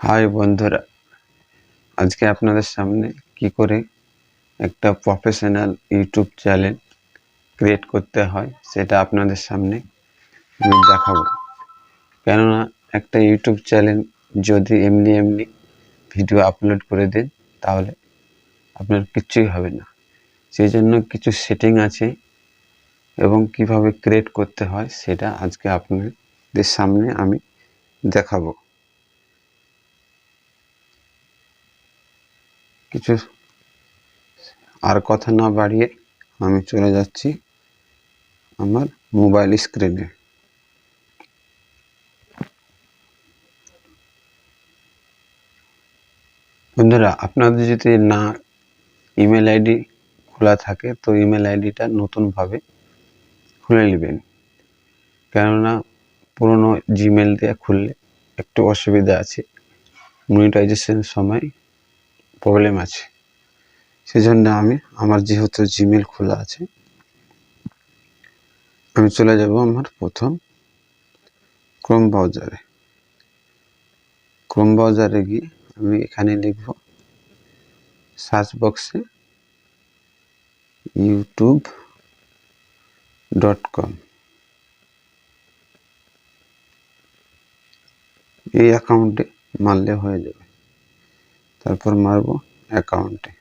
High বন্ধুরা, আজকে আপনাদের সামনে কি করে একটা প্রফেশনাল ইউটিউব চ্যানেল ক্রিয়েট করতে হয় সেটা আপনাদের সামনে আমি দেখাবো। কেননা একটা ইউটিউব চ্যানেল যদি এমনি ভিডিও আপলোড করে দেন তাহলে আপনার কিচ্ছুই হবে না। সেই জন্য কিছু সেটিং আছে এবং কিভাবে ক্রিয়েট করতে হয় সেটা আজকে আপনাদের সামনে আমি দেখাবো। কিছু আর কথা না বাড়িয়ে আমি চলে যাচ্ছি আমার মোবাইল স্ক্রিনে। বন্ধুরা, আপনাদের যদি না ইমেল আইডি খোলা থাকে তো ইমেল আইডিটা নতুনভাবে খুলে নেবেন, কেননা পুরনো জিমেল দিয়ে খুললে একটু অসুবিধা আছে, মনিটাইজেশন সময় প্রবলেম আছে। সেজন্য আমার যেহেতু জিমেল খোলা আছে, আমি চলে যাব আমার প্রথম ক্রোম ব্রাউজারে গিয়ে আমি এখানে লিখব সার্চ বক্সে youtube.com। এই অ্যাকাউন্টে মারলে হয়ে যাবে, তারপর মারবো অ্যাকাউন্টে।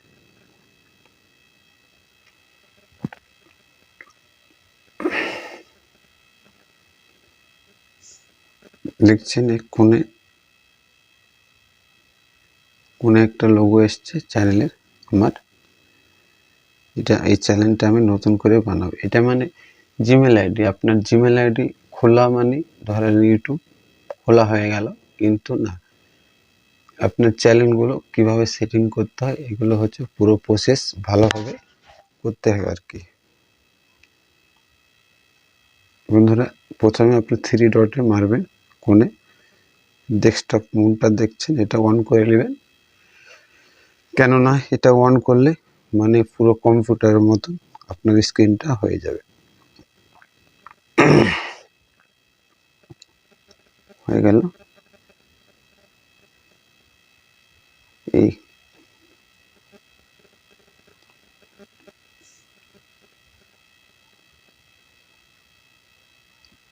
লিখছেন কোণে একটা লোগো এসছে চ্যানেলের আমার। এই চ্যানেলটা আমি নতুন করে বানাবো। এটা মানে জিমেল আইডি, আপনার জিমেল আইডি খোলা মানে ধরেন ইউটিউব খোলা হয়ে গেল, কিন্তু না, আপনার চ্যানেলগুলো কিভাবে সেটিং করতে হয় এগুলো হচ্ছে পুরো প্রসেস ভালোভাবে করতে হবে আর কি। বন্ধুরা, প্রথমে আপনি 3 ডটে মারবেন কোণে, ডেস্কটপ মোডটা দেখছেন এটা অন করে নেবেন, কেননা এটা অন করলে মানে পুরো কম্পিউটারের মতো আপনার স্ক্রিনটা হয়ে যাবে। হয়ে গেল।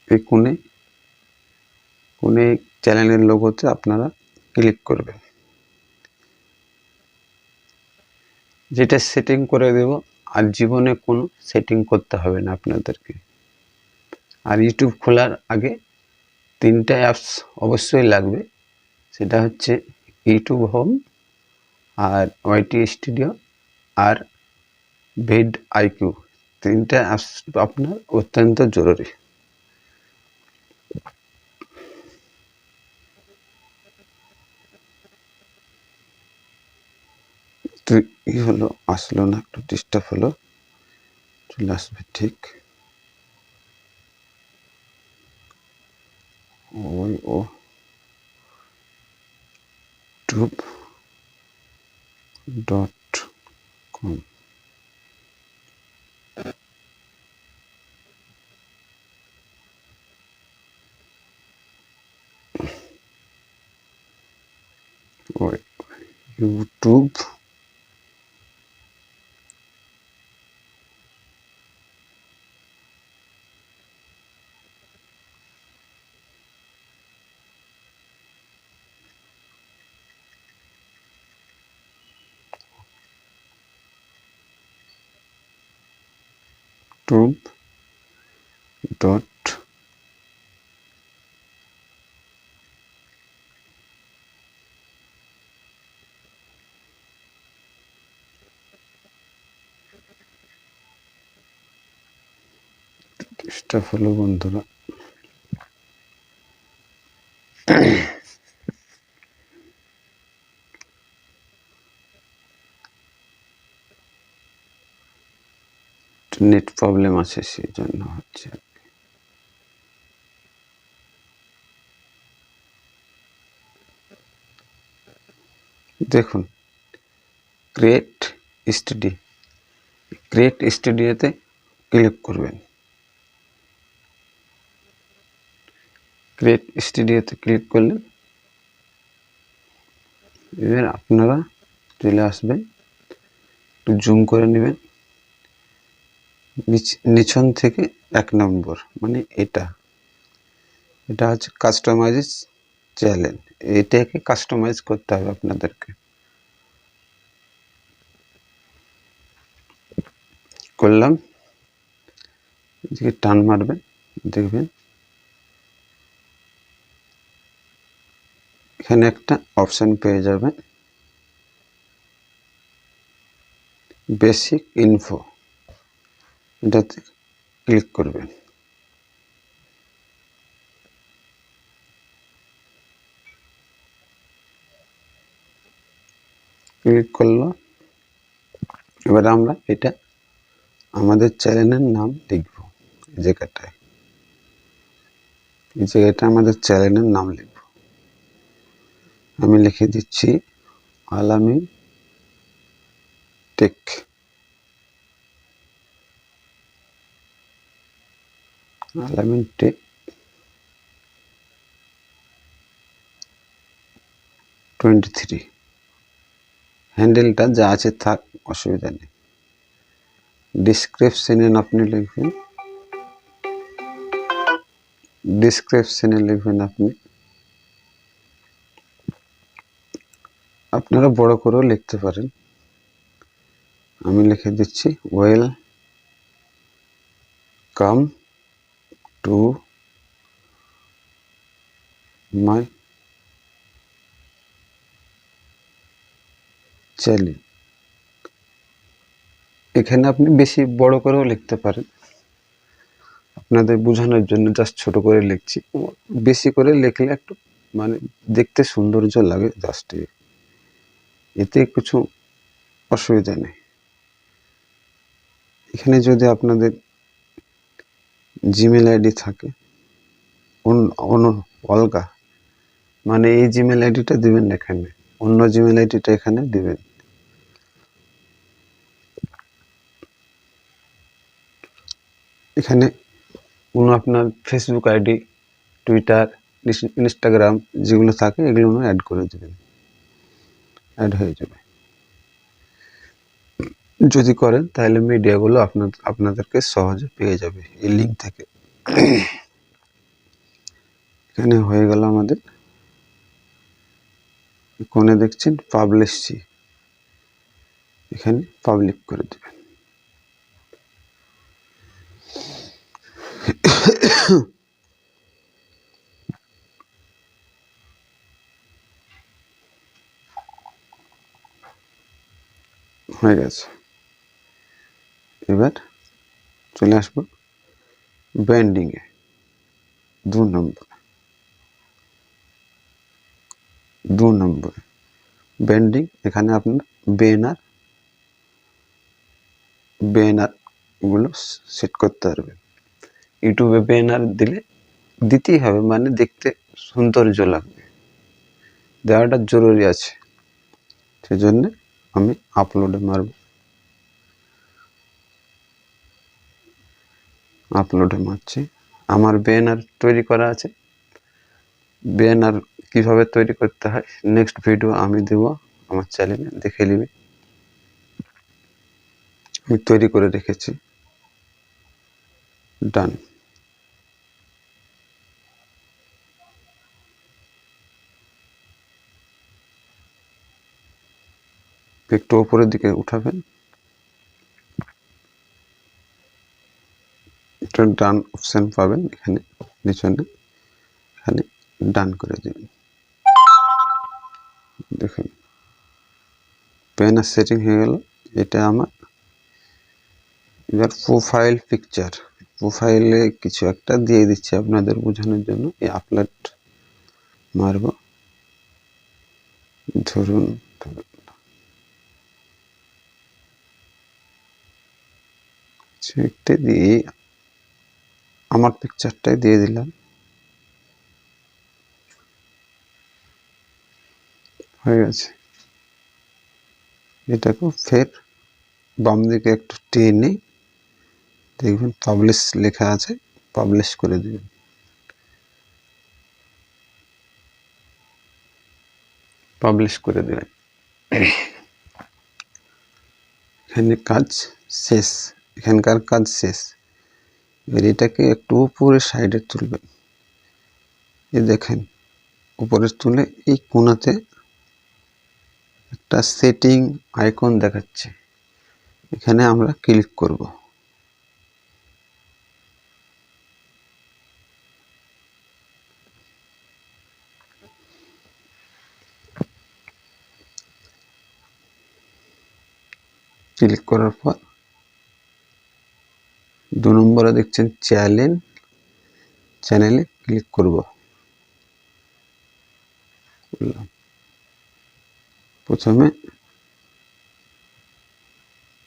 এই কোণে চ্যানেলের লোগোতে আপনারা ক্লিক করবেন, যেটা সেটিং করে দেব। আর জীবনে কোনো সেটিং করতে হবে না আপনাদেরকে। আর ইউটিউব খোলার আগে 3টা অ্যাপস অবশ্যই লাগবে, সেটা হচ্ছে ইউটিউব হোম, আর ওয়াইটি স্টুডিও, আর ভিড আইকিউ। 3টা অ্যাপস আপনার অত্যন্ত জরুরি। তো হলো, আসলো না, একটু ডিস্টার্ব হলো, চলে আসবে ঠিক। ওই youtube.com। ইউটিউব ডট ডিস্টার্ব হলো বন্ধুরা। নেট প্রবলেম আছে, সেই জন্য হচ্ছে। দেখুন, ক্রিয়েট স্টুডিওতে ক্লিক করবেন। ক্রিয়েট স্টুডিওতে ক্লিক করলে এবার আপনারা চলে আসবেন, একটু জুম করে নেবেন, নিচন থেকে 1 নম্বর, মানে এটা হচ্ছে কাস্টমাইজ চ্যানেল। এটাকে কাস্টমাইজ করতে হবে আপনাদেরকে। করলাম, এদিকে টান মারবেন, দেখবেন এখানে একটা অপশন পেয়ে যাবেন, বেসিক ইনফো। এটাতে ক্লিক করবেন। ক্লিক করলো। এবার আমরা এটা আমাদের চ্যানেলের নাম লিখব। এই জায়গাটায় আমাদের চ্যানেলের নাম লিখব। আমি লিখে দিচ্ছি আলামিন টেক। আলামিন টেক 23। হ্যান্ডেলটা যা আছে থাক, অসুবিধা নেই। ডিসক্রিপশনে আপনি লিখবেন, আপনি আপনারা বড় করেও লিখতে পারেন। আমি লিখে দিচ্ছি ওয়েলকাম টু মাই চ্যানেল। এখানে আপনি বেশি বড় করেও লিখতে পারেন, আপনাদের বোঝানোর জন্য জাস্ট ছোট করে লিখছি। বেশি করে লিখলে একটু মানে দেখতে সৌন্দর্য লাগে, জাস্ট এতে কিছু অসুবিধা নেই। এখানে যদি আপনাদের জিমেল আইডি থাকে অলগা, মানে এই জিমেল আইডিটা দিবেন এখানে, অন্য জিমেল আইডিটা এখানে দিবেন। এখানে কোনো আপনার ফেসবুক আইডি, টুইটার, ইনস্টাগ্রাম যেগুলো থাকে এগুলো অ্যাড করে দেবেন, অ্যাড হয়ে যাবে। যদি করেন তাহলে মিডিয়াগুলো আপনাদেরকে সহজে পেয়ে যাবে এই লিঙ্ক থেকে। এখানে হয়ে গেল আমাদের। কোণে দেখছেন পাবলিশছি, এখানে পাবলিক করে দেবেন। হয়ে গেছে। এবার চলে আসবো ব্র্যান্ডিংয়ে, 2 নম্বরে ব্র্যান্ডিং। এখানে আপনার ব্যানার গুলো সেট করতে পারবেন। ইউটিউবে ব্যানার দিতেই হবে, মানে দেখতে সৌন্দর্য লাগবে, দেওয়াটা জরুরি আছে। সেজন্য আমি আপলোডে মারব, আপলোডে মারছি। আমার ব্যানার তৈরি করা আছে। ব্যানার কিভাবে তৈরি করতে হয় নেক্সট ভিডিও আমি দেব আমার চ্যানেলে, দেখে নিবি। আমি তৈরি করে রেখেছি। ডান। একটু উপরের দিকে উঠাবেন, একটা ডান অপশন পাবেন এখানে নিচনে, এখানে ডান করে দেবেন। দেখুন ব্যানার সেটিং হয়ে গেল। এটা আমার। এবার প্রোফাইল পিকচার, প্রোফাইলে কিছু একটা দিয়ে দিচ্ছি আপনাদের বোঝানোর জন্য। এই আপলোড মারব, ধরুন একটা দিয়ে আমার পিকচারটাই দিয়ে দিলাম। হয়ে গেছে। এটাকে ফের বাম দিকে একটু টেনে দেখবেন পাবলিশ লেখা আছে, পাবলিশ করে দেবেন। পাবলিশ করে দেবেন। এখানে কাজ শেষ, এখানকার কাজ শেষ। এবার এটাকে একটু উপরে সাইডে তুলবেন। এই দেখেন উপরে তুলে এই কোণাতে একটা সেটিং আইকন দেখাচ্ছে, এখানে আমরা ক্লিক করব। ক্লিক করার পর 2 নম্বরে দেখছেন চ্যানেলে ক্লিক করব। প্রথমে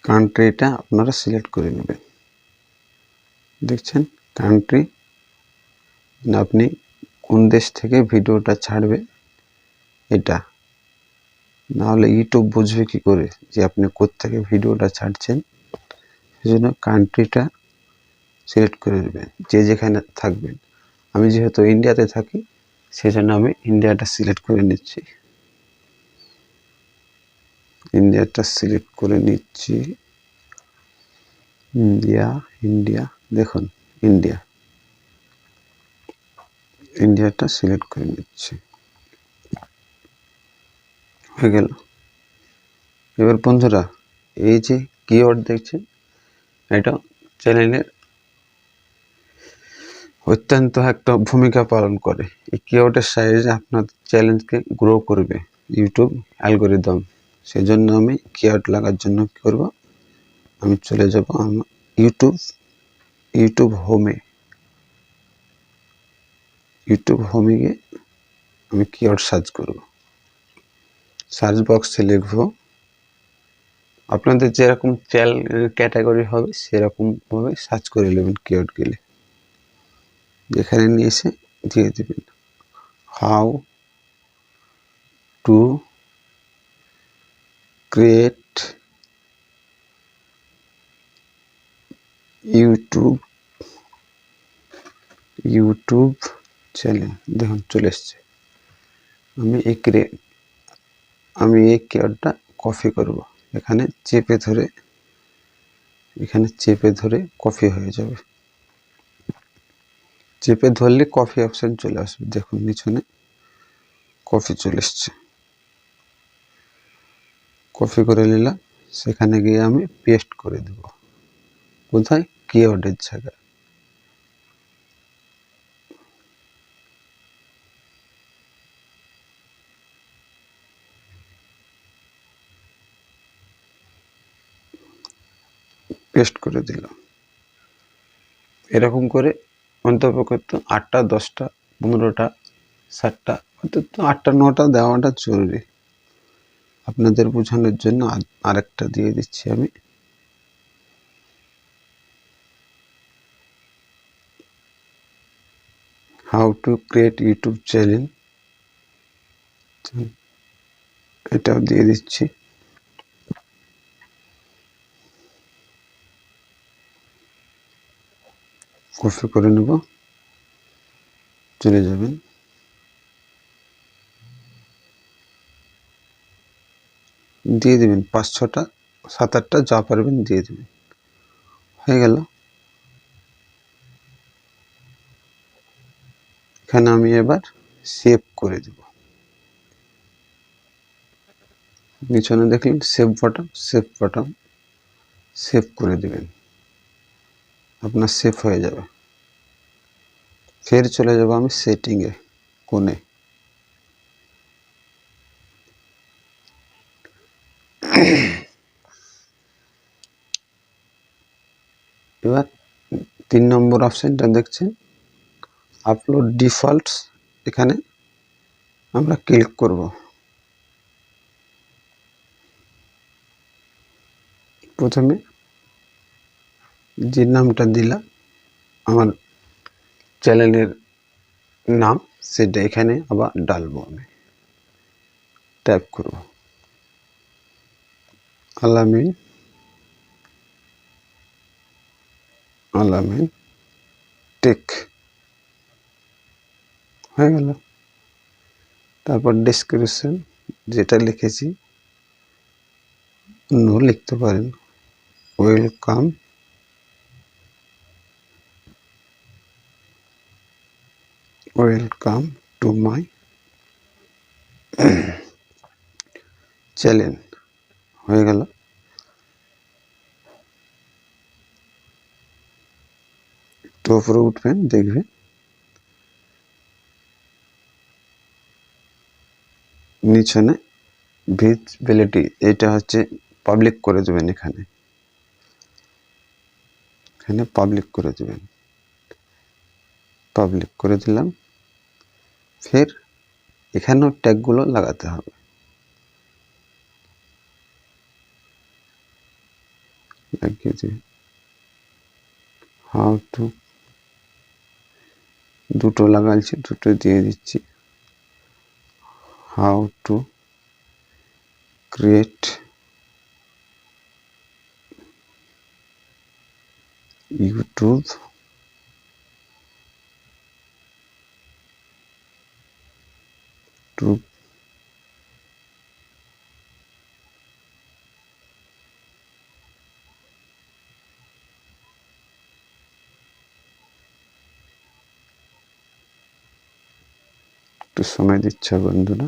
কান্ট্রিটা আপনারা সিলেক্ট করে নেবেন। দেখছেন কান্ট্রি, আপনি কোন দেশ থেকে ভিডিওটা ছাড়বেন এটা, নাহলে ইউটিউব বুঝবে কি করে যে আপনি কোত্থেকে ভিডিওটা ছাড়ছেন। সেজন্য কান্ট্রিটা সিলেক্ট করে নেবেন, যে যেখানে থাকবেন। আমি যেহেতু ইন্ডিয়াতে থাকি সেজন্য আমি ইন্ডিয়াটা সিলেক্ট করে নিচ্ছি। ইন্ডিয়াটা সিলেক্ট করে নিচ্ছি। ইন্ডিয়া দেখুন ইন্ডিয়াটা সিলেক্ট করে নিচ্ছি। হয়ে গেল। এবার বন্ধুরা এই যে কিওয়ার্ড দেখছেন, এটা চ্যানেলের অত্যন্ত একটা ভূমিকা পালন করে। এই কিওয়ার্ডের সাহায্যে আপনার চ্যানেলকে গ্রো করবে ইউটিউব অ্যালগরিদম। সেজন্য আমি কিওয়ার্ড লাগার জন্য কী করব, আমি চলে যাব আমার ইউটিউব হোমে গিয়ে আমি কিওয়ার্ড সার্চ করব। সার্চ বক্সে লিখব, আপনাদের যেরকম ক্যাটাগরি হবে সেরকমভাবে সার্চ করে নেবেন কিওয়ার্ড গেলে। যেখানে নিয়ে এসে দিয়ে দেবেন how to create YouTube channel. দেখুন চলে এসছে। আমি এই কিওয়ার্ডটা কপি করব, এখানে চেপে ধরে কপি হয়ে যাবে। চেপে ধরলে কপি অপশন চলে আসবে। দেখুন নিচনে কপি চলে এসছে। কপি করে নিলাম, সেখানে গিয়ে আমি পেস্ট করে দেব। কোথায়? কিওয়ার্ডের জায়গায়। পেস্ট করে দিলাম। এরকম করে অন্তত 8টা 10টা 15টা 7টা অন্তত 8টা 9টা দেওয়াটা জরুরি। আপনাদের বোঝানোর জন্য আরেকটা দিয়ে দিচ্ছি আমি। How to create YouTube channel, এটাও দিয়ে দিচ্ছি। কপি করে নেব, চলে যাবেন। দিয়ে দেবেন 5-6টা 7-8টা যা পারবেন দিয়ে দেবেন। হয়ে গেল। এখানে আমি এবার সেভ করে দেব। নিচনে দেখলেন সেভ বাটন, সেভ করে দেবেন, আপনার সেভ হয়ে যাবে। ফের চলে যাব আমি সেটিংয়ে, কোণে। এবার 3 নম্বর অপশনটা দেখছেন আপলোড ডিফল্টস, এখানে আমরা ক্লিক করব। প্রথমে যে নামটা দিলাম আমার চ্যানেলের নাম, সেটা এখানে আবার ডালবো। আমি ট্যাপ করব আলামিন টেক, হয়ে গেল। তারপর ডেসক্রিপশন যেটা লিখেছি অন্য লিখতে পারেন। Welcome to my channel. হয়ে গেল। তো উপরে উঠবেন, দেখবেন নিচনে ভিজিবিলিটি, এটা হচ্ছে পাবলিক করে দেবেন। এখানে পাবলিক করে দেবেন। পাবলিক করে দিলাম। ফের এখানেও ট্যাগগুলো লাগাতে হবে। লাগিয়ে দিই। হাউ টু, দুটো লাগাচ্ছি, দুটো দিয়ে দিচ্ছি। হাউ টু ক্রিয়েট ইউটিউব একটু সময় দিচ্ছে বন্ধুরা।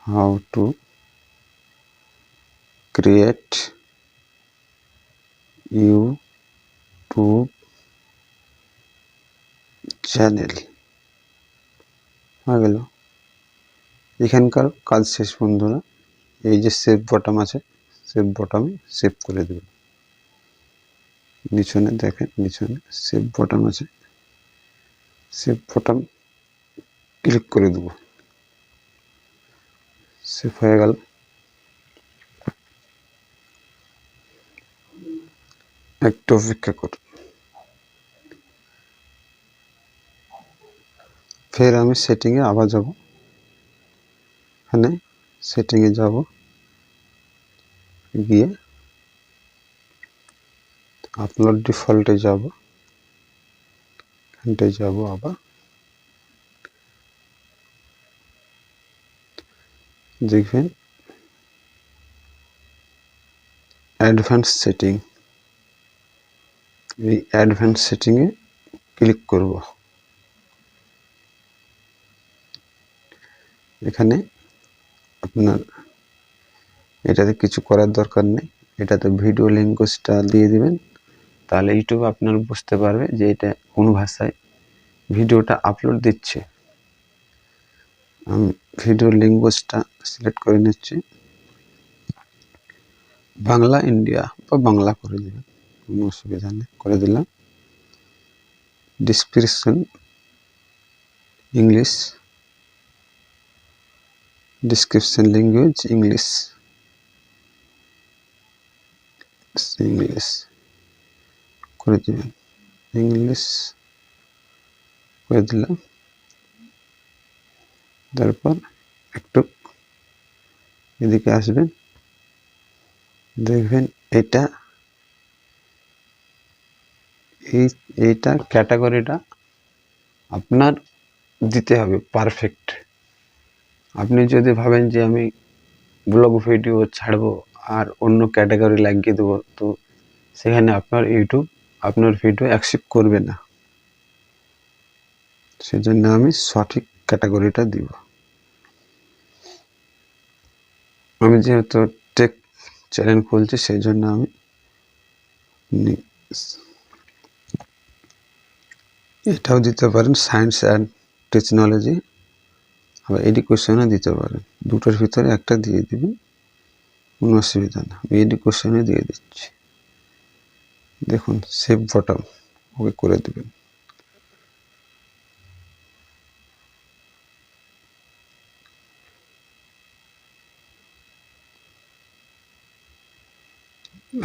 how to create YouTube channel. হয়ে গেল। এখানকার কাজ শেষ বন্ধুরা। এই যে সেভ বটম আছে, সেভ বটমে সেভ করে দেবেন। নিচনে দেখেন, নিচনে সেভ বটম আছে, সেভ বটম ক্লিক করে দেব। সেভ হয়ে গেল। একটু অপেক্ষা করুন। ফের আমি সেটিংয়ে আবার যাব। এখানে সেটিংয়ে যাব, গিয়ে আপলোড ডিফল্টে যাব। এখানটায় যাব, আবার দেখবেন অ্যাডভান্স সেটিং। এই অ্যাডভান্স সেটিংয়ে ক্লিক করব। এখানে আপনার এটাতে কিছু করার দরকার নেই। এটাতে ভিডিও ল্যাঙ্গুয়েজটা দিয়ে দিবেন, তাহলে ইউটিউব আপনার বুঝতে পারবে যে এটা কোন ভাষায় ভিডিওটা আপলোড দিচ্ছে। আমি ভিডিও ল্যাঙ্গুয়েজটা সিলেক্ট করে নিচ্ছি, বাংলা ইন্ডিয়া বা বাংলা করে দেবেন, কোনো অসুবিধা নেই। করে দিলাম। Description English, description language English, English করে দেবেন। ইংলিশ করে দিলাম। তারপর একটু এদিকে আসবেন, দেখবেন এইটা ক্যাটাগরিটা আপনার দিতে হবে পারফেক্ট। আপনি যদি ভাবেন যে আমি ব্লগ ভিডিও ছাড়বো আর অন্য ক্যাটাগরি লাগিয়ে দেবো, তো সেখানে আপনার ইউটিউব আপনার ভিডিও অ্যাকসেপ্ট করবে না। সেজন্য আমি সঠিক ক্যাটাগরিটা দিব। আমি যেহেতু টেক চ্যানেল খুলছি, সেই জন্য আমি এটাও দিতে পারেন, সায়েন্স অ্যান্ড টেকনোলজি, আবার এডুকেশনও দিতে পারেন। দুটোর ভিতরে একটা দিয়ে দিবেন, কোনো অসুবিধা না। আমি এডুকেশনে দিয়ে দিচ্ছি। দেখুন সেভ বটম ওকে করে দেবেন।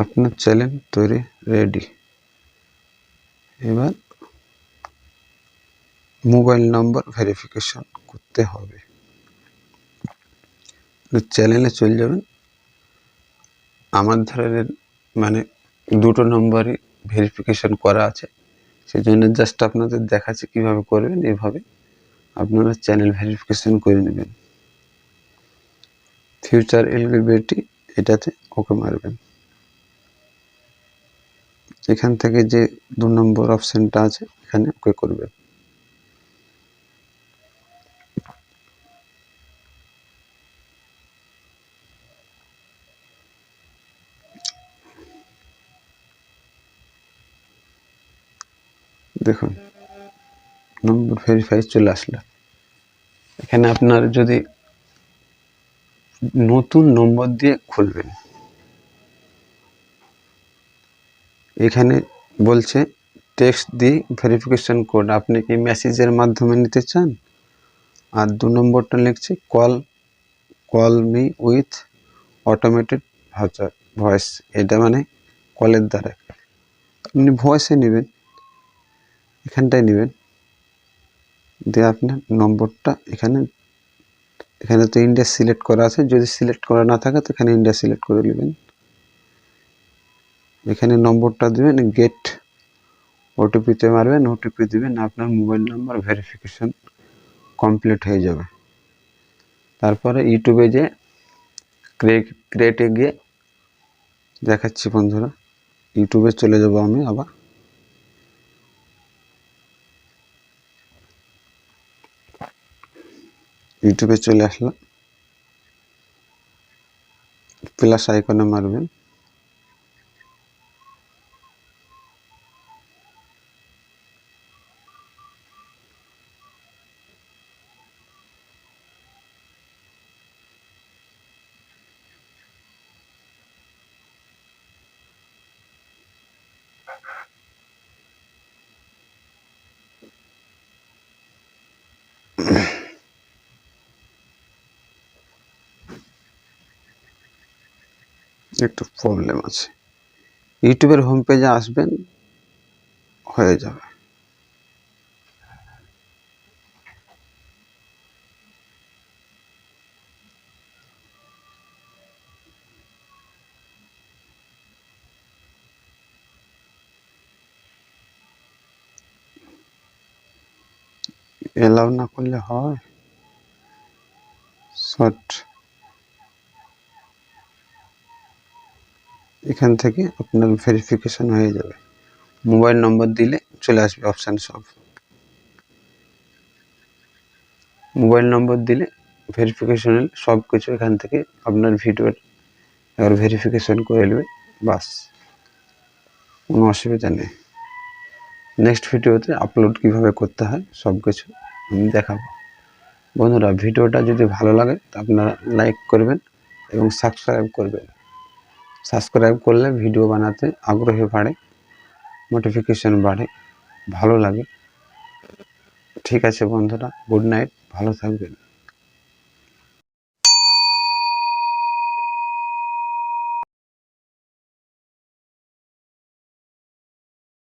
আপনার চ্যানেল তৈরি রেডি। এবার মোবাইল নম্বর ভেরিফিকেশন করতে হবে। চ্যানেলে চলে যাবেন। আমার ধরনের মানে দুটো নম্বরই ভেরিফিকেশন করা আছে, সেই জন্য জাস্ট আপনাদের দেখাচ্ছি কীভাবে করবেন। এভাবে আপনারা চ্যানেল ভেরিফিকেশন করে নেবেন। ফিউচার এলিজিবিলিটি এটাতে ওকে মারবেন। এখান থেকে যে 2 নম্বর অপশানটা আছে এখানে ওকে করবেন। দেখুন নম্বর ভেরিফাই চলে আসলো। এখানে আপনার যদি নতুন নম্বর দিয়ে খুলবেন, এখানে বলছে টেক্সট দিয়ে ভেরিফিকেশন কোড আপনি কি মেসেজের মাধ্যমে নিতে চান, আর 2 নম্বরটা লিখছে call me with automated voice. এটা মানে কলের দ্বারা আপনি ভয়েসে নেবেন, এখানটায় নেবেন, দিয়ে আপনার নম্বরটা এখানে তো ইন্ডিয়া সিলেক্ট করা আছে, যদি সিলেক্ট করা না থাকে তো এখানে ইন্ডিয়া সিলেক্ট করে নেবেন। এখানে নম্বরটা দেবেন, গেট ওটিপিতে মারবেন, ওটিপি দিবেন, আপনার মোবাইল নাম্বার ভেরিফিকেশন কমপ্লিট হয়ে যাবে। তারপরে ইউটিউবে যে ক্রিয়েটে গিয়ে দেখাচ্ছি বন্ধুরা, ইউটিউবে চলে যাব আমি আবার। ইউটিউবে চলে আসলাম, প্লাস আইকনে মারবেন, একটু প্রবলেম আছে। ইউটিউবের হোম পেজে আসবেন, হয়ে যাবে। এলাও না করলে হয় শর্ট। এখান থেকে আপনার ভেরিফিকেশন হয়ে যাবে। মোবাইল নম্বর দিলে চলে আসবে অপশান সব। মোবাইল নম্বর দিলে ভেরিফিকেশনের সব কিছু এখান থেকে আপনার ভিডিওর এবার ভেরিফিকেশন করে নেবে, বাস, কোনো অসুবিধা নেই। নেক্সট ভিডিওতে আপলোড কিভাবে করতে হয় সব কিছু আমি দেখাবো। বন্ধুরা ভিডিওটা যদি ভালো লাগে তো আপনারা লাইক করবেন এবং সাবস্ক্রাইব করবেন। সাবস্ক্রাইব করলে ভিডিও বানাতে আগ্রহী বাড়ে, নোটিফিকেশন বাড়ে, ভালো লাগে। ঠিক আছে বন্ধুরা, গুড নাইট, ভালো থাকবেন।